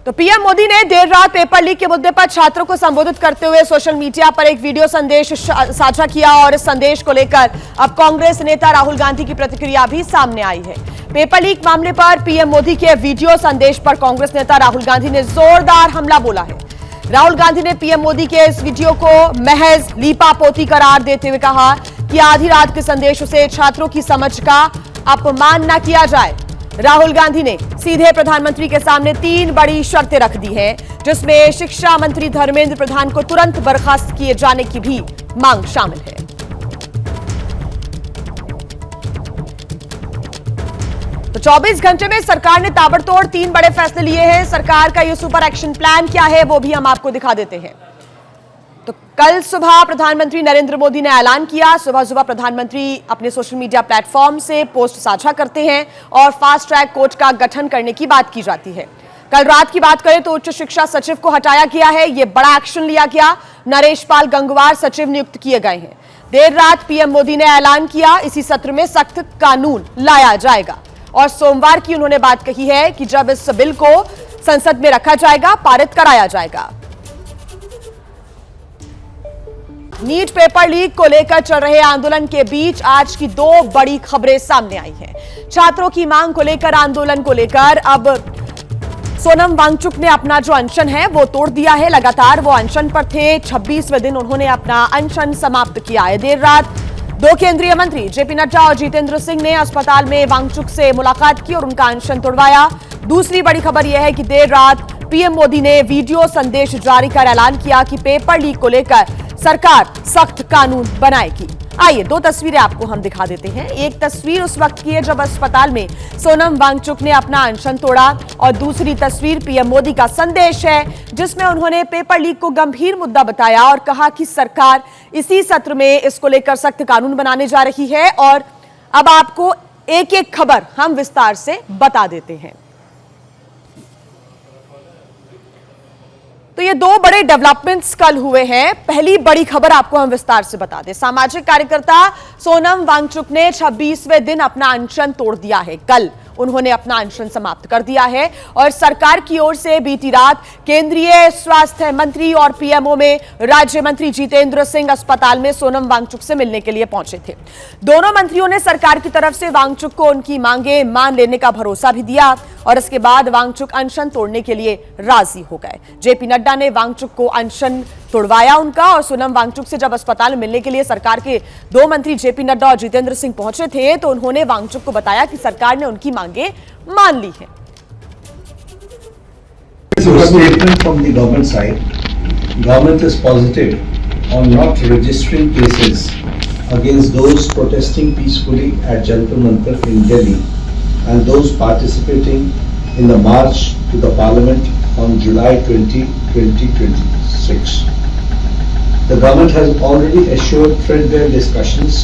तो पीएम मोदी ने देर रात पेपर लीक के मुद्दे पर छात्रों को संबोधित करते हुए सोशल मीडिया पर एक वीडियो संदेश साझा किया और इस संदेश को लेकर अब कांग्रेस नेता राहुल गांधी की प्रतिक्रिया भी सामने आई है। पेपर लीक मामले पर पीएम मोदी के वीडियो संदेश पर कांग्रेस नेता राहुल गांधी ने जोरदार हमला बोला है। राहुल गांधी ने पीएम मोदी के इस वीडियो को महज लीपापोती करार देते हुए कहा कि आधी रात के संदेश से छात्रों की समझ का अपमान न किया जाए। राहुल गांधी ने सीधे प्रधानमंत्री के सामने 3 बड़ी शर्तें रख दी हैं, जिसमें शिक्षा मंत्री धर्मेंद्र प्रधान को तुरंत बर्खास्त किए जाने की भी मांग शामिल है। तो 24 घंटे में सरकार ने ताबड़तोड़ 3 बड़े फैसले लिए हैं। सरकार का यह सुपर एक्शन प्लान क्या है वो भी हम आपको दिखा देते हैं। तो कल सुबह प्रधानमंत्री नरेंद्र मोदी ने ऐलान किया। सुबह प्रधानमंत्री अपने सोशल मीडिया प्लेटफॉर्म से पोस्ट साझा करते हैं और फास्ट ट्रैक कोर्ट का गठन करने की बात की जाती है। कल रात की बात करें तो उच्च शिक्षा सचिव को हटाया गया है। यह बड़ा एक्शन लिया गया। नरेश पाल गंगवार सचिव नियुक्त किए गए हैं। देर रात पीएम मोदी ने ऐलान किया इसी सत्र में सख्त कानून लाया जाएगा और सोमवार की उन्होंने बात कही है कि जब इस बिल को संसद में रखा जाएगा, पारित कराया जाएगा। नीट पेपर लीक को लेकर चल रहे आंदोलन के बीच आज की 2 बड़ी खबरें सामने आई हैं। छात्रों की मांग को लेकर, आंदोलन को लेकर अब सोनम वांगचुक ने अपना जो अनशन है वो तोड़ दिया है। लगातार वो अनशन पर थे। 26वें दिन उन्होंने अपना अनशन समाप्त किया है। देर रात 2 केंद्रीय मंत्री जेपी नड्डा और जितेंद्र सिंह ने अस्पताल में वांगचुक से मुलाकात की और उनका अनशन तोड़वाया। दूसरी बड़ी खबर यह है कि देर रात पीएम मोदी ने वीडियो संदेश जारी कर ऐलान किया कि पेपर लीक को लेकर सरकार सख्त कानून बनाएगी। आइए 2 तस्वीरें आपको हम दिखा देते हैं। एक तस्वीर उस वक्त की है जब अस्पताल में सोनम वांगचुक ने अपना अनशन तोड़ा और दूसरी तस्वीर पीएम मोदी का संदेश है, जिसमें उन्होंने पेपर लीक को गंभीर मुद्दा बताया और कहा कि सरकार इसी सत्र में इसको लेकर सख्त कानून बनाने जा रही है। और अब आपको एक-एक खबर हम विस्तार से बता देते हैं। तो ये 2 बड़े डेवलपमेंट्स कल हुए हैं। पहली बड़ी खबर आपको हम विस्तार से बता दें। सामाजिक कार्यकर्ता सोनम वांगचुक ने 26वें दिन अपना अनशन तोड़ दिया है। कल उन्होंने अपना अनशन समाप्त कर दिया है और सरकार की ओर से बीती रात केंद्रीय स्वास्थ्य मंत्री और पीएमओ में राज्य मंत्री जितेंद्र सिंह अस्पताल में सोनम वांगचुक से मिलने के लिए पहुंचे थे। दोनों मंत्रियों ने सरकार की तरफ से वांगचुक को उनकी मांगे मान लेने का भरोसा भी दिया और इसके बाद वांगचुक अनशन तोड़ने के लिए राजी हो गए। जेपी नड्डा ने वांगचुक को अनशन तोड़वाया उनका और सोनम वांगचुक से जब अस्पताल में मिलने के लिए सरकार के 2 मंत्री जेपी नड्डा और जितेंद्र सिंह पहुंचे थे तो उन्होंने वांगचुक को बताया कि सरकार ने उनकी मांगे मान ली है। Statement from the government side, government is positive on not registering cases against those protesting peacefully at Jantar Mantar in Delhi and those participating in the march to the Parliament on July 20, 2026. The government has already assured threadbare discussions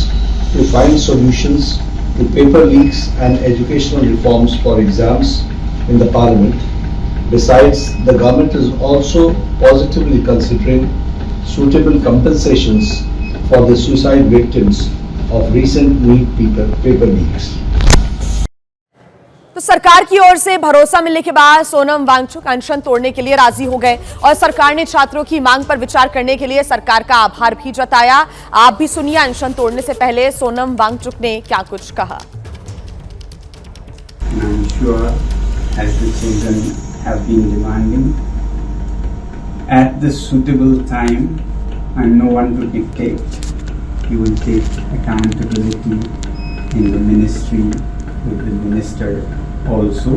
to find solutions to paper leaks and educational reforms for exams in the Parliament. Besides, the government is also positively considering suitable compensations for the suicide victims of recent NEET paper leaks. तो सरकार की ओर से भरोसा मिलने के बाद सोनम वांगचुक अनशन तोड़ने के लिए राजी हो गए और सरकार ने छात्रों की मांग पर विचार करने के लिए सरकार का आभार भी जताया। आप भी सुनिए अनशन तोड़ने से पहले सोनम वांगचुक ने क्या कुछ कहा। I'm sure as the children have been demanding at the suitable time and no one to dictate, you will take accountability in the ministry with the minister also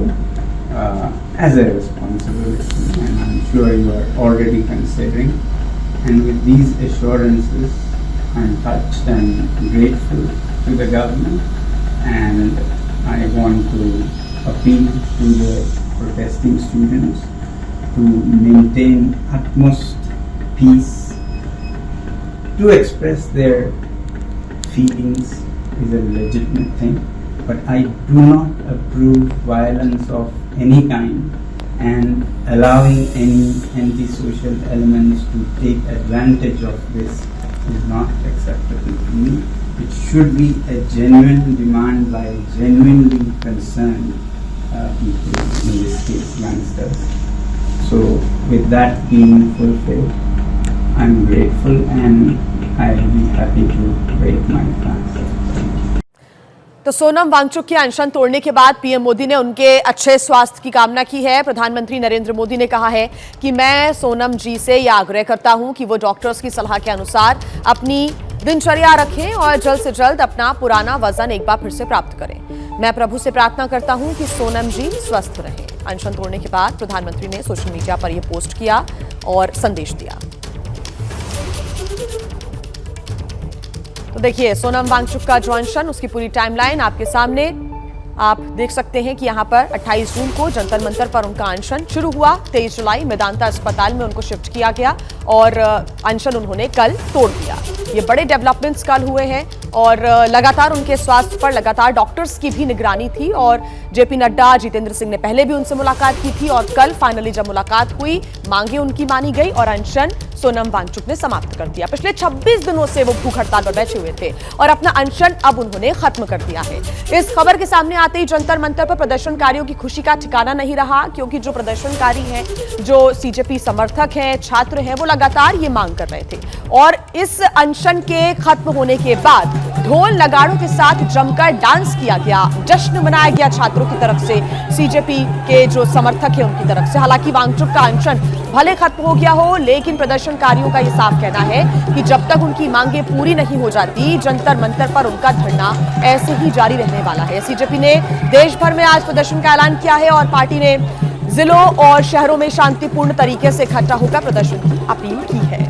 as a responsibility, and I'm sure you are already considering. And with these assurances, I'm touched and grateful to the government, and I want to appeal to the protesting students to maintain utmost peace. To express their feelings is a legitimate thing, but I do not approve violence of any kind and allowing any antisocial elements to take advantage of this is not acceptable to me. It should be a genuine demand by genuinely concerned people, in this case youngsters. So with that being fulfilled, I'm grateful and I'll be happy to break my fast. तो सोनम वांगचुक के अनशन तोड़ने के बाद PM Modi ने उनके अच्छे स्वास्थ्य की कामना की है। प्रधानमंत्री नरेंद्र मोदी ने कहा है कि मैं सोनम जी से यह आग्रह करता हूं कि वो डॉक्टर्स की सलाह के अनुसार अपनी दिनचर्या रखें और जल्द से जल्द अपना पुराना वजन एक बार फिर से प्राप्त करें। मैं प्रभु से प्रार्थना करता हूं कि सोनम जी स्वस्थ रहें। अनशन तोड़ने के बाद प्रधानमंत्री ने सोशल मीडिया पर यह पोस्ट किया और संदेश दिया। तो देखिए सोनम वांगचुक का जो अनशन, उसकी पूरी टाइमलाइन आपके सामने आप देख सकते हैं कि यहां पर 28 जून को जंतर मंतर पर उनका अनशन शुरू हुआ। 23 जुलाई मेदांता अस्पताल में उनको शिफ्ट किया गया और अनशन उन्होंने कल तोड़ दिया। ये बड़े डेवलपमेंट्स कल हुए हैं और लगातार उनके स्वास्थ्य पर लगातार डॉक्टर्स की भी निगरानी थी और जेपी नड्डा, जितेंद्र सिंह ने पहले भी उनसे मुलाकात की थी और कल फाइनली जब मुलाकात हुई, मांगे उनकी मानी गई और अनशन सोनम वांगचुक ने समाप्त कर दिया। पिछले 26 दिनों से वो भूख हड़ताल पर बैठे हुए थे और अपना अनशन अब उन्होंने खत्म कर दिया है। इस खबर के सामने आते ही जंतर मंतर पर प्रदर्शनकारियों की खुशी का ठिकाना नहीं रहा, क्योंकि जो प्रदर्शनकारी हैं, जो सीजेपी समर्थक हैं, छात्र हैं, वो लगातार ये मांग कर रहे थे और इस अनशन के खत्म होने के बाद ढोल नगाड़ों के साथ जमकर डांस किया गया, जश्न मनाया गया छात्रों की तरफ से, सीजेपी के जो समर्थक हैं उनकी तरफ से। हालांकि वांगचुक का अनशन भले खत्म हो गया हो, लेकिन प्रदर्शनकारियों का यह साफ कहना है कि जब तक उनकी मांगे पूरी नहीं हो जाती, जंतर मंतर पर उनका धरना ऐसे ही जारी रहने वाला है। सीजेपी ने देश भर में आज प्रदर्शन का ऐलान किया है और पार्टी ने जिलों और शहरों में शांतिपूर्ण तरीके से इकट्ठा होकर प्रदर्शन की अपील की है।